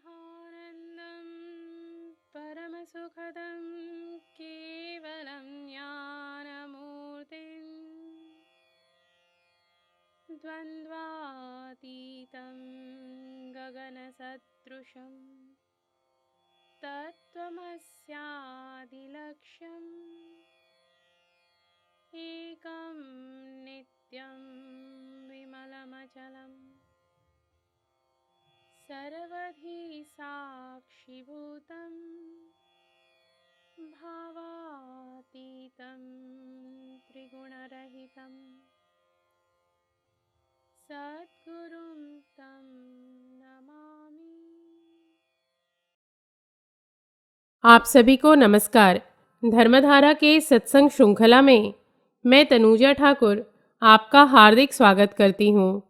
ब्रह्मानन्दं परमसुखदं केवलं ज्ञानमूर्तिं द्वन्द्वातीतं गगनसदृशं तत्त्वमस्यादिलक्ष्यम् एकं नित्यं विमलमचलम् सर्वधी साक्षिभूतं भावातीतं त्रिगुणरहितं सद्गुरुं तं नमामि। आप सभी को नमस्कार। धर्मधारा के सत्संग श्रृंखला में मैं तनुजा ठाकुर आपका हार्दिक स्वागत करती हूँ।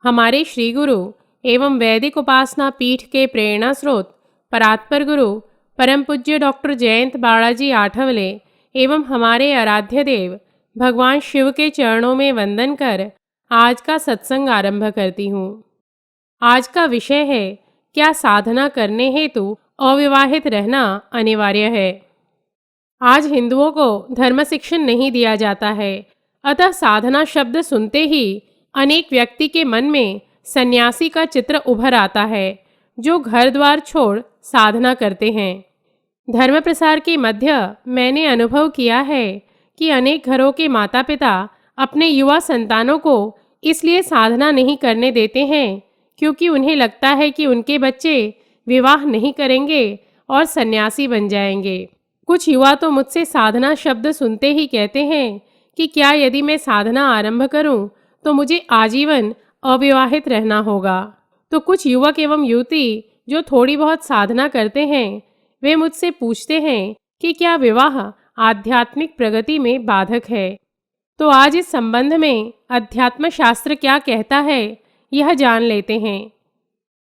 हमारे श्री गुरु एवं वैदिक उपासना पीठ के प्रेरणा स्रोत परात्पर गुरु परम पूज्य डॉक्टर जयंत बालाजी आठवले एवं हमारे आराध्य देव भगवान शिव के चरणों में वंदन कर आज का सत्संग आरंभ करती हूँ। आज का विषय है, क्या साधना करने हेतु अविवाहित रहना अनिवार्य है। आज हिंदुओं को धर्म शिक्षण नहीं दिया जाता है, अतः साधना शब्द सुनते ही अनेक व्यक्ति के मन में सन्यासी का चित्र उभर आता है, जो घर द्वार छोड़ साधना करते हैं। धर्म प्रसार के मध्य मैंने अनुभव किया है कि अनेक घरों के माता पिता अपने युवा संतानों को इसलिए साधना नहीं करने देते हैं क्योंकि उन्हें लगता है कि उनके बच्चे विवाह नहीं करेंगे और सन्यासी बन जाएंगे। कुछ युवा तो मुझसे साधना शब्द सुनते ही कहते हैं कि क्या यदि मैं साधना आरंभ करूं तो मुझे आजीवन अविवाहित रहना होगा। तो कुछ युवक एवं युवती जो थोड़ी बहुत साधना करते हैं वे मुझसे पूछते हैं कि क्या विवाह आध्यात्मिक प्रगति में बाधक है। तो आज इस संबंध में अध्यात्म शास्त्र क्या कहता है यह जान लेते हैं।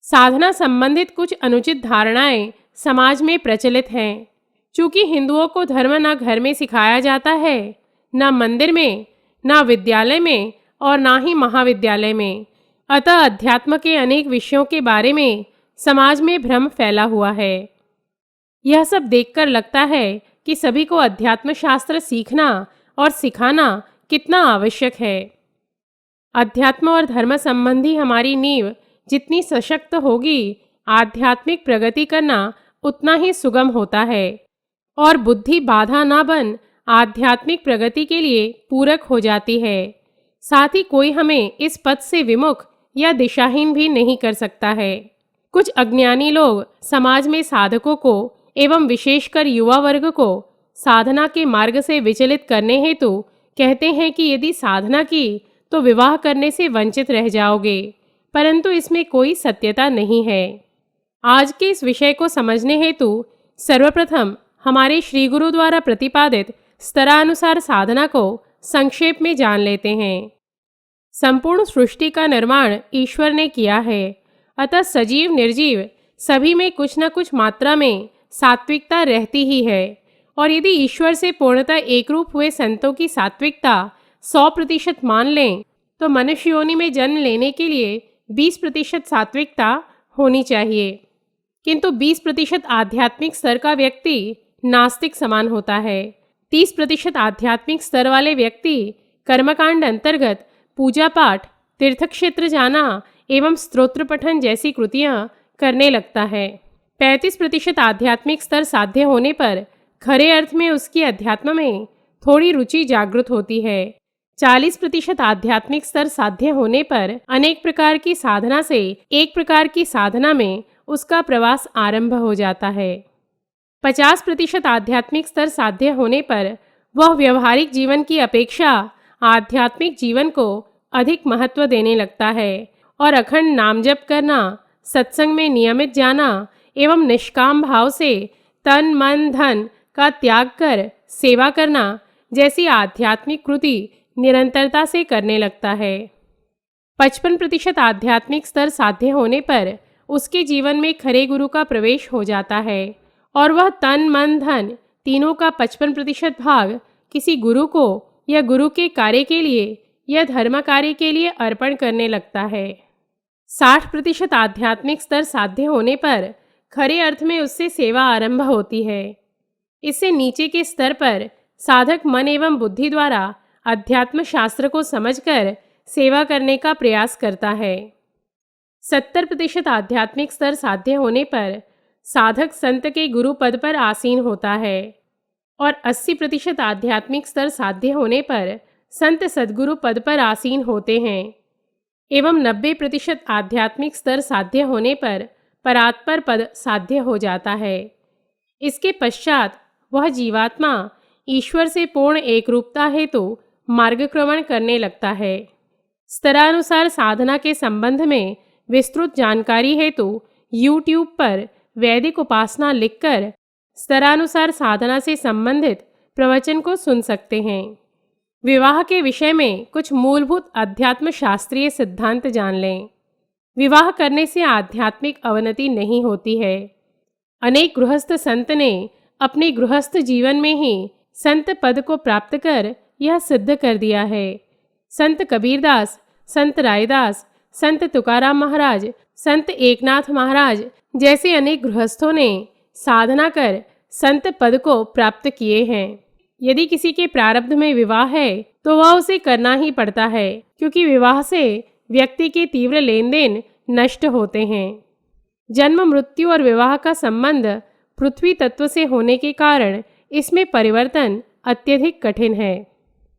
साधना संबंधित कुछ अनुचित धारणाएं समाज में प्रचलित हैं। चूँकि हिंदुओं को धर्म न घर में सिखाया जाता है, न मंदिर में, न विद्यालय में और न ही महाविद्यालय में, अतः अध्यात्म के अनेक विषयों के बारे में समाज में भ्रम फैला हुआ है। यह सब देखकर लगता है कि सभी को अध्यात्म शास्त्र सीखना और सिखाना कितना आवश्यक है। अध्यात्म और धर्म संबंधी हमारी नींव जितनी सशक्त होगी, आध्यात्मिक प्रगति करना उतना ही सुगम होता है और बुद्धि बाधा ना बन आध्यात्मिक प्रगति के लिए पूरक हो जाती है। साथ ही कोई हमें इस पथ से विमुख या दिशाहीन भी नहीं कर सकता है। कुछ अज्ञानी लोग समाज में साधकों को एवं विशेषकर युवा वर्ग को साधना के मार्ग से विचलित करने हेतु कहते हैं कि यदि साधना की तो विवाह करने से वंचित रह जाओगे, परंतु इसमें कोई सत्यता नहीं है। आज के इस विषय को समझने हेतु सर्वप्रथम हमारे श्री गुरु द्वारा प्रतिपादित स्तरानुसार साधना को संक्षेप में जान लेते हैं। संपूर्ण सृष्टि का निर्माण ईश्वर ने किया है, अतः सजीव निर्जीव सभी में कुछ न कुछ मात्रा में सात्विकता रहती ही है। और यदि ईश्वर से पूर्णतः एकरूप हुए संतों की सात्विकता 100% मान लें तो मनुष्य योनि में जन्म लेने के लिए 20% सात्विकता होनी चाहिए। किंतु 20% आध्यात्मिक स्तर का व्यक्ति नास्तिक समान होता है। 30% आध्यात्मिक स्तर वाले व्यक्ति कर्मकांड अंतर्गत पूजा पाठ, तीर्थक्षेत्र जाना एवं स्तोत्र पठन जैसी कृतियां करने लगता है। 35% आध्यात्मिक स्तर साध्य होने पर खरे अर्थ में उसकी अध्यात्म में थोड़ी रुचि जागृत होती है। 40% आध्यात्मिक स्तर साध्य होने पर अनेक प्रकार की साधना से एक प्रकार की साधना में उसका प्रवास आरंभ हो जाता है। 50% आध्यात्मिक स्तर साध्य होने पर वह व्यवहारिक जीवन की अपेक्षा आध्यात्मिक जीवन को अधिक महत्व देने लगता है और अखंड नाम जप करना, सत्संग में नियमित जाना एवं निष्काम भाव से तन मन धन का त्याग कर सेवा करना जैसी आध्यात्मिक कृति निरंतरता से करने लगता है। 55% आध्यात्मिक स्तर साध्य होने पर उसके जीवन में खरे गुरु का प्रवेश हो जाता है और वह तन मन धन तीनों का 55% भाग किसी गुरु को या गुरु के कार्य के लिए या धर्म कार्य के लिए अर्पण करने लगता है। 60% आध्यात्मिक स्तर साध्य होने पर खरे अर्थ में उससे सेवा आरंभ होती है। इससे नीचे के स्तर पर साधक मन एवं बुद्धि द्वारा अध्यात्म शास्त्र को समझकर सेवा करने का प्रयास करता है। 70% आध्यात्मिक स्तर साध्य होने पर साधक संत के गुरु पद पर आसीन होता है और 80% आध्यात्मिक स्तर साध्य होने पर संत सद्गुरु पद पर आसीन होते हैं एवं 90% आध्यात्मिक स्तर साध्य होने पर परात्पर पद साध्य हो जाता है। इसके पश्चात वह जीवात्मा ईश्वर से पूर्ण एकरूपता हेतु मार्गक्रमण करने लगता है। स्तरानुसार साधना के संबंध में विस्तृत जानकारी हेतु YouTube पर वैदिक उपासना लिखकर स्तरानुसार साधना से संबंधित प्रवचन को सुन सकते हैं। विवाह के विषय में कुछ मूलभूत अध्यात्म शास्त्रीय सिद्धांत जान लें। विवाह करने से आध्यात्मिक अवनति नहीं होती है। अनेक गृहस्थ संत ने अपने गृहस्थ जीवन में ही संत पद को प्राप्त कर यह सिद्ध कर दिया है। संत कबीरदास, संत रायदास, संत तुकाराम महाराज, संत एकनाथ महाराज जैसे अनेक गृहस्थों ने साधना कर संत पद को प्राप्त किए हैं। यदि किसी के प्रारब्ध में विवाह है तो वह उसे करना ही पड़ता है, क्योंकि विवाह से व्यक्ति के तीव्र लेन देन नष्ट होते हैं। जन्म, मृत्यु और विवाह का संबंध पृथ्वी तत्व से होने के कारण इसमें परिवर्तन अत्यधिक कठिन है।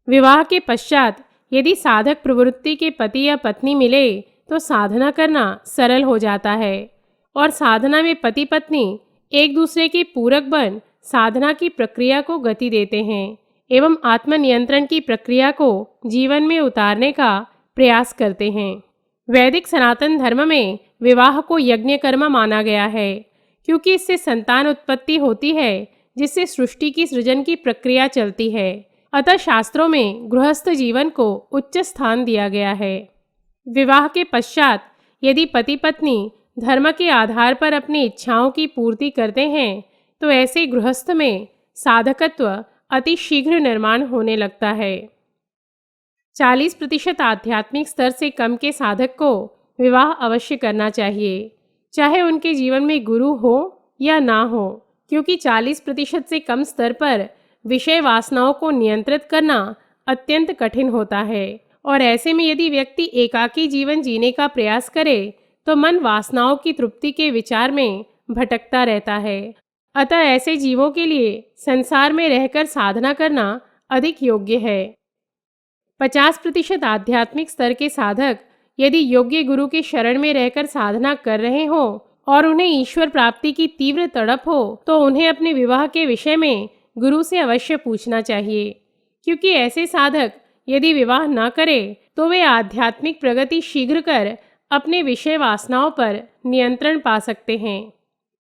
विवाह के पश्चात यदि साधक प्रवृत्ति के पति या पत्नी मिले तो साधना करना सरल हो जाता है और साधना में पति पत्नी एक दूसरे के पूरक बन साधना की प्रक्रिया को गति देते हैं एवं आत्मनियंत्रण की प्रक्रिया को जीवन में उतारने का प्रयास करते हैं। वैदिक सनातन धर्म में विवाह को यज्ञ कर्म माना गया है, क्योंकि इससे संतान उत्पत्ति होती है जिससे सृष्टि की सृजन की प्रक्रिया चलती है। अतः शास्त्रों में गृहस्थ जीवन को उच्च स्थान दिया गया है। विवाह के पश्चात यदि पति पत्नी धर्म के आधार पर अपनी इच्छाओं की पूर्ति करते हैं तो ऐसे गृहस्थ में साधकत्व अति शीघ्र निर्माण होने लगता है। 40% आध्यात्मिक स्तर से कम के साधक को विवाह अवश्य करना चाहिए, चाहे उनके जीवन में गुरु हो या ना हो, क्योंकि 40% से कम स्तर पर विषय वासनाओं को नियंत्रित करना अत्यंत कठिन होता है और ऐसे में यदि व्यक्ति एकाकी जीवन जीने का प्रयास करे तो मन वासनाओं की तृप्ति के विचार में भटकता रहता है। अतः ऐसे जीवों के लिए संसार में रहकर साधना करना अधिक योग्य है। 50% आध्यात्मिक स्तर के साधक यदि योग्य गुरु के शरण में रहकर साधना कर रहे हो और उन्हें ईश्वर प्राप्ति की तीव्र तड़प हो तो उन्हें अपने विवाह के विषय में गुरु से अवश्य पूछना चाहिए, क्योंकि ऐसे साधक यदि विवाह न करे तो वे आध्यात्मिक प्रगति शीघ्र कर अपने विषय वासनाओं पर नियंत्रण पा सकते हैं।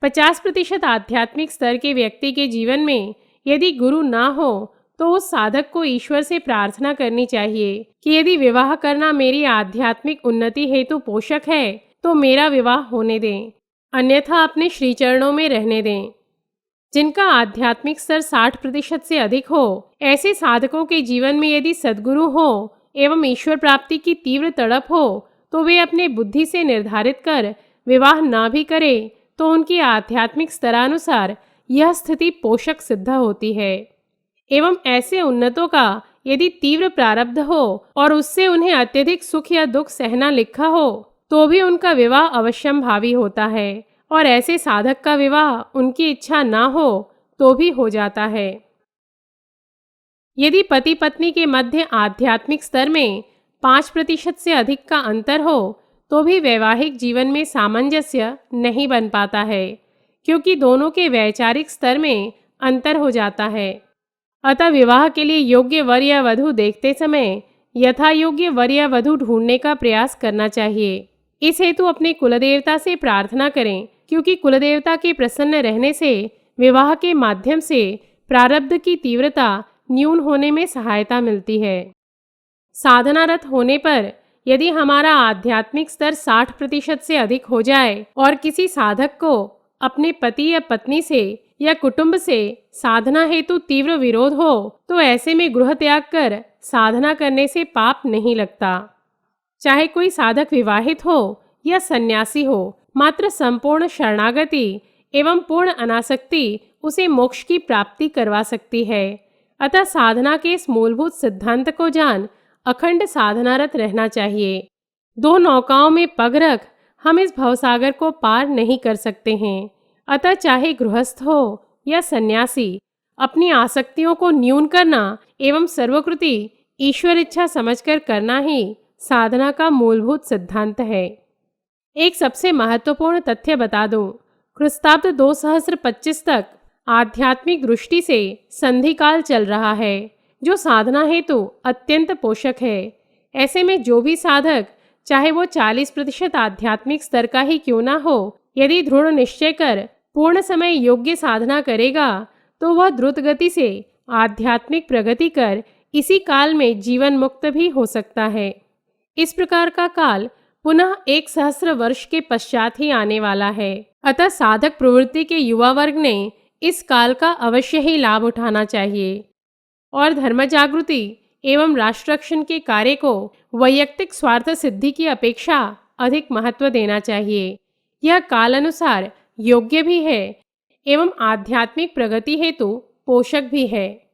50% आध्यात्मिक स्तर के व्यक्ति के जीवन में यदि गुरु ना हो तो उस साधक को ईश्वर से प्रार्थना करनी चाहिए कि यदि विवाह करना मेरी आध्यात्मिक उन्नति हेतु पोषक है तो मेरा विवाह होने दें, अन्यथा अपने श्री चरणों में रहने दें। जिनका आध्यात्मिक स्तर 60% से अधिक हो, ऐसे साधकों के जीवन में यदि सद्गुरु हो एवं ईश्वर प्राप्ति की तीव्र तड़प हो तो वे अपने बुद्धि से निर्धारित कर विवाह ना भी करें तो उनकी आध्यात्मिक स्तरानुसार यह स्थिति पोषक सिद्ध होती है। एवं ऐसे उन्नतों का यदि तीव्र प्रारब्ध हो और उससे उन्हें अत्यधिक सुख या दुख सहना लिखा हो तो भी उनका विवाह अवश्यम भावी होता है और ऐसे साधक का विवाह उनकी इच्छा ना हो तो भी हो जाता है। यदि पति पत्नी के मध्य आध्यात्मिक स्तर में 5% से अधिक का अंतर हो तो भी वैवाहिक जीवन में सामंजस्य नहीं बन पाता है, क्योंकि दोनों के वैचारिक स्तर में अंतर हो जाता है। अतः विवाह के लिए योग्य वर या वधू देखते समय यथा योग्य वर या वधू ढूंढने का प्रयास करना चाहिए। इस हेतु अपने कुलदेवता से प्रार्थना करें, क्योंकि कुलदेवता के प्रसन्न रहने से विवाह के माध्यम से प्रारब्ध की तीव्रता न्यून होने में सहायता मिलती है। साधनारत होने पर यदि हमारा आध्यात्मिक स्तर 60% से अधिक हो जाए और किसी साधक को अपने पति या पत्नी से या कुटुंब से साधना हेतु तीव्र विरोध हो तो ऐसे में गृह त्याग कर साधना करने से पाप नहीं लगता। चाहे कोई साधक विवाहित हो या सन्यासी हो, मात्र संपूर्ण शरणागति एवं पूर्ण अनासक्ति उसे मोक्ष की प्राप्ति करवा सकती है। अतः साधना के इस मूलभूत सिद्धांत को जान अखंड साधनारत रहना चाहिए। दो नौकाओं में पग रख हम इस भवसागर को पार नहीं कर सकते हैं। अतः चाहे गृहस्थ हो या सन्यासी, अपनी आसक्तियों को न्यून करना एवं सर्वकृति ईश्वर इच्छा समझकर करना ही साधना का मूलभूत सिद्धांत है। एक सबसे महत्वपूर्ण तथ्य बता दूं, ख्रिस्ताब्द 2025 तक आध्यात्मिक दृष्टि से संधि काल चल रहा है, जो साधना हेतु अत्यंत पोषक है। ऐसे में जो भी साधक, चाहे वो 40% आध्यात्मिक स्तर का ही क्यों ना हो, यदि दृढ़ निश्चय कर पूर्ण समय योग्य साधना करेगा तो वह द्रुत गति से आध्यात्मिक प्रगति कर इसी काल में जीवन मुक्त भी हो सकता है। इस प्रकार का काल पुनः 1 सहस्र वर्ष के पश्चात ही आने वाला है। अतः साधक प्रवृत्ति के युवा वर्ग ने इस काल का अवश्य ही लाभ उठाना चाहिए और धर्म जागृति एवं राष्ट्र रक्षण के कार्य को वैयक्तिक स्वार्थ सिद्धि की अपेक्षा अधिक महत्व देना चाहिए। यह काल अनुसार योग्य भी है एवं आध्यात्मिक प्रगति हेतु पोषक भी है।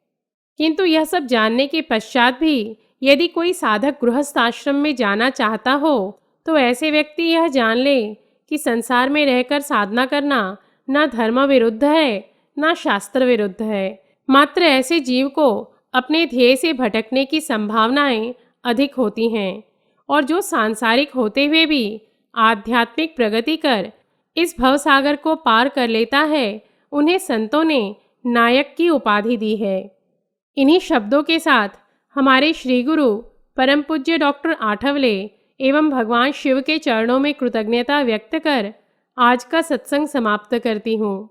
किंतु यह सब जानने के पश्चात भी यदि कोई साधक गृहस्थ आश्रम में जाना चाहता हो तो ऐसे व्यक्ति यह जान ले कि संसार में रहकर साधना करना न धर्म विरुद्ध है न शास्त्र विरुद्ध है। मात्र ऐसे जीव को अपने ध्येय से भटकने की संभावनाएं अधिक होती हैं और जो सांसारिक होते हुए भी आध्यात्मिक प्रगति कर इस भवसागर को पार कर लेता है, उन्हें संतों ने नायक की उपाधि दी है। इन्हीं शब्दों के साथ हमारे श्री गुरु परम पूज्य डॉक्टर आठवले एवं भगवान शिव के चरणों में कृतज्ञता व्यक्त कर आज का सत्संग समाप्त करती हूँ।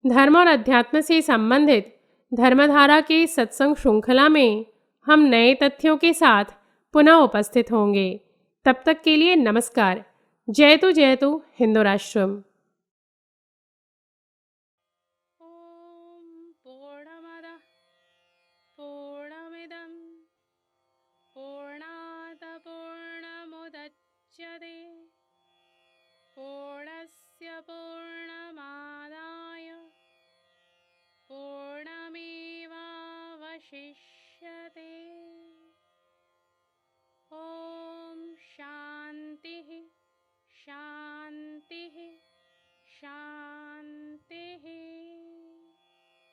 धर्म और अध्यात्म से संबंधित धर्मधारा के सत्संग श्रृंखला में हम नए तथ्यों के साथ पुनः उपस्थित होंगे। तब तक के लिए नमस्कार। जयतु हिंदू राष्ट्रम। ॐ पूर्णमदः पूर्णमिदं पूर्णात् पूर्णमुदच्यते पूर्णस्य पूर्णमादाय पूर्णमेवावशिष्यते। ॐ शान्तिः शान्तिः शान्तिः।